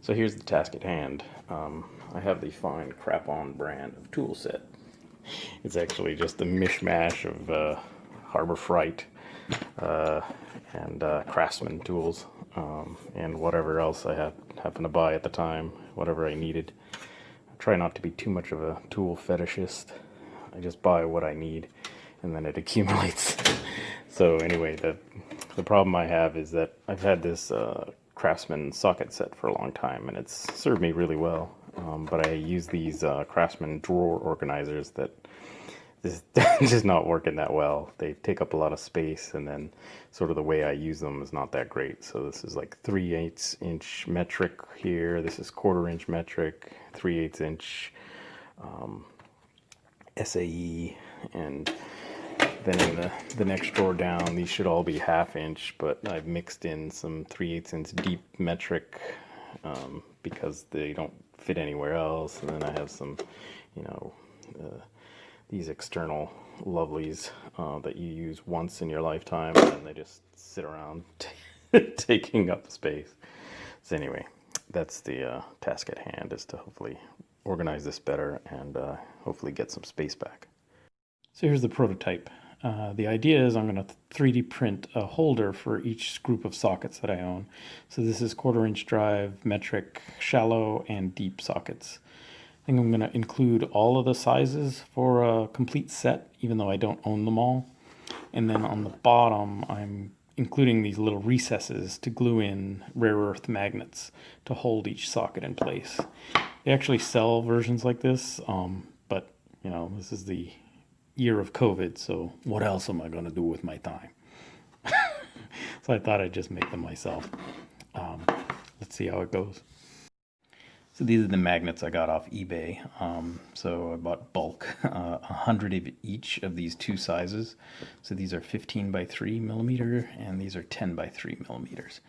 So here's the task at hand. I have the fine Crap-On brand of tool set. It's actually just a mishmash of Harbor Freight uh, and Craftsman tools and whatever else I happened to buy at the time, whatever I needed. I try not to be too much of a tool fetishist. I just buy what I need and then it accumulates. So anyway, the problem I have is that I've had this Craftsman socket set for a long time, and it's served me really well. But I use these Craftsman drawer organizers that just not working that well. They take up a lot of space, and then sort of the way I use them is not that great. So this is like 3/8 inch metric here. This is 1/4 inch metric, 3/8 inch SAE, and then in the next drawer down, these should all be 1/2 inch, but I've mixed in some 3/8 inch deep metric because they don't fit anywhere else. And then I have some, you know, these external lovelies that you use once in your lifetime, and they just sit around taking up space. So anyway, that's the task at hand, is to hopefully organize this better and hopefully get some space back. So here's the prototype. The idea is I'm going to 3D print a holder for each group of sockets that I own. So this is 1/4 inch drive, metric, shallow, and deep sockets. I think I'm going to include all of the sizes for a complete set, even though I don't own them all. And then on the bottom, I'm including these little recesses to glue in rare earth magnets to hold each socket in place. They actually sell versions like this, but you know, this is the year of COVID, so what else am I going to do with my time? So I thought I'd just make them myself. Let's see how it goes. So these are the magnets I got off eBay. So I bought bulk, 100 of each of these two sizes. So these are 15 by 3 millimeter, and these are 10 by 3 millimeters.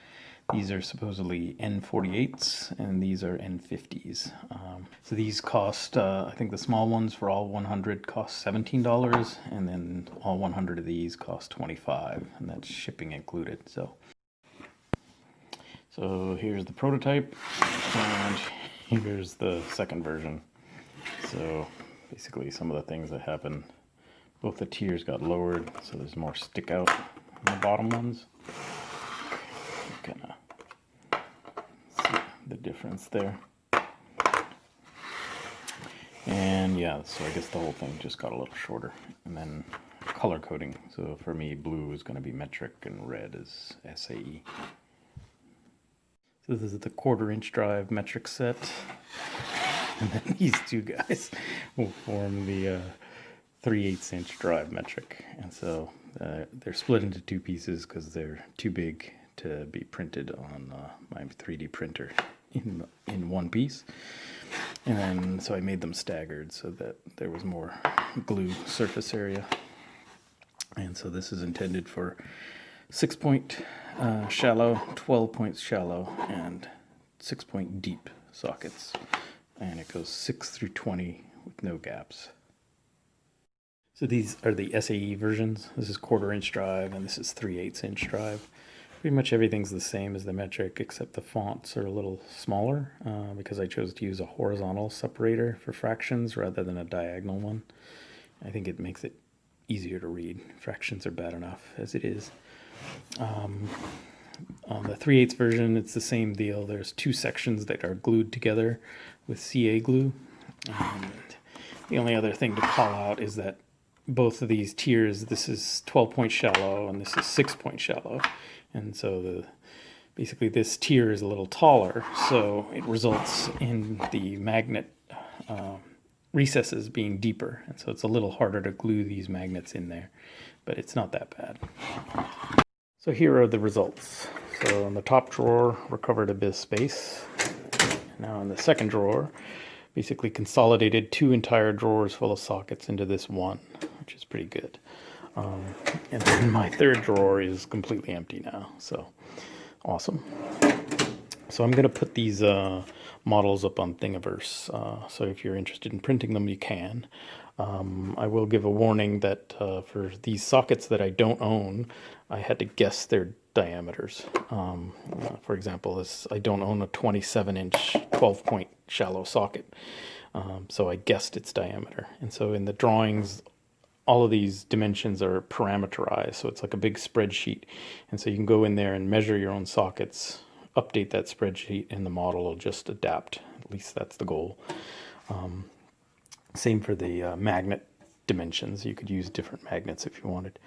These are supposedly N48s, and these are N50s. So these cost, I think the small ones for all 100 cost $17, and then all 100 of these cost $25, and that's shipping included. So here's the prototype, and here's the second version. So basically some of the things that happen, both the tiers got lowered, so there's more stick out in the bottom ones. Kind of see the difference there. And yeah, so I guess the whole thing just got a little shorter. And then color coding. So for me, blue is going to be metric and red is SAE. So this is the 1/4 inch drive metric set. And then these two guys will form the 3/8 inch drive metric. And so they're split into two pieces because they're too big to be printed on my 3D printer in one piece. And then so I made them staggered so that there was more glue surface area. And so this is intended for 6-point shallow, 12 points shallow, and 6-point deep sockets. And it goes 6 through 20 with no gaps. So these are the SAE versions. This is 1/4 inch drive, and this is 3/8 inch drive. Pretty much everything's the same as the metric, except the fonts are a little smaller because I chose to use a horizontal separator for fractions rather than a diagonal one. I think it makes it easier to read. Fractions are bad enough as it is. On the 3/8 version, it's the same deal. There's two sections that are glued together with CA glue. And the only other thing to call out is that both of these tiers, this is 12-point shallow and this is 6-point shallow. And so basically this tier is a little taller, so it results in the magnet recesses being deeper. And so it's a little harder to glue these magnets in there, but it's not that bad. So here are the results. So in the top drawer, recovered a bit of space. Now in the second drawer, basically consolidated 2 entire drawers full of sockets into this one, which is pretty good. And then my third drawer is completely empty now, so awesome. So I'm going to put these models up on Thingiverse. So if you're interested in printing them, you can. I will give a warning that for these sockets that I don't own, I had to guess their diameters. For example, I don't own a 27-inch 12-point shallow socket. So I guessed its diameter. And so in the drawings, all of these dimensions are parameterized, so it's like a big spreadsheet. And so you can go in there and measure your own sockets, update that spreadsheet, and the model will just adapt. At least that's the goal. Same for the magnet dimensions. You could use different magnets if you wanted.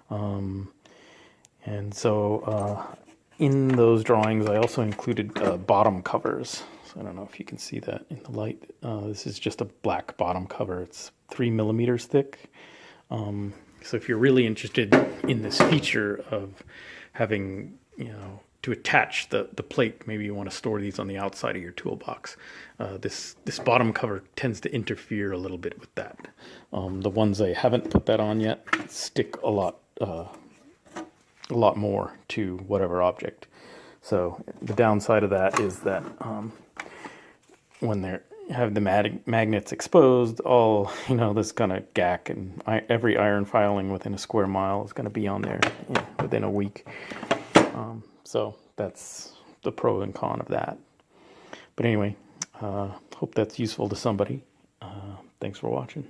And so in those drawings, I also included bottom covers. So I don't know if you can see that in the light. This is just a black bottom cover. It's 3 millimeters thick. So if you're really interested in this feature of having, to attach the plate, maybe you want to store these on the outside of your toolbox. This bottom cover tends to interfere a little bit with that. The ones I haven't put that on yet stick a lot more to whatever object. So the downside of that is that when they have the magnets exposed, all this kind of gack and every iron filing within a square mile is going to be on there within a week. So that's the pro and con of that. But anyway, hope that's useful to somebody. Thanks for watching.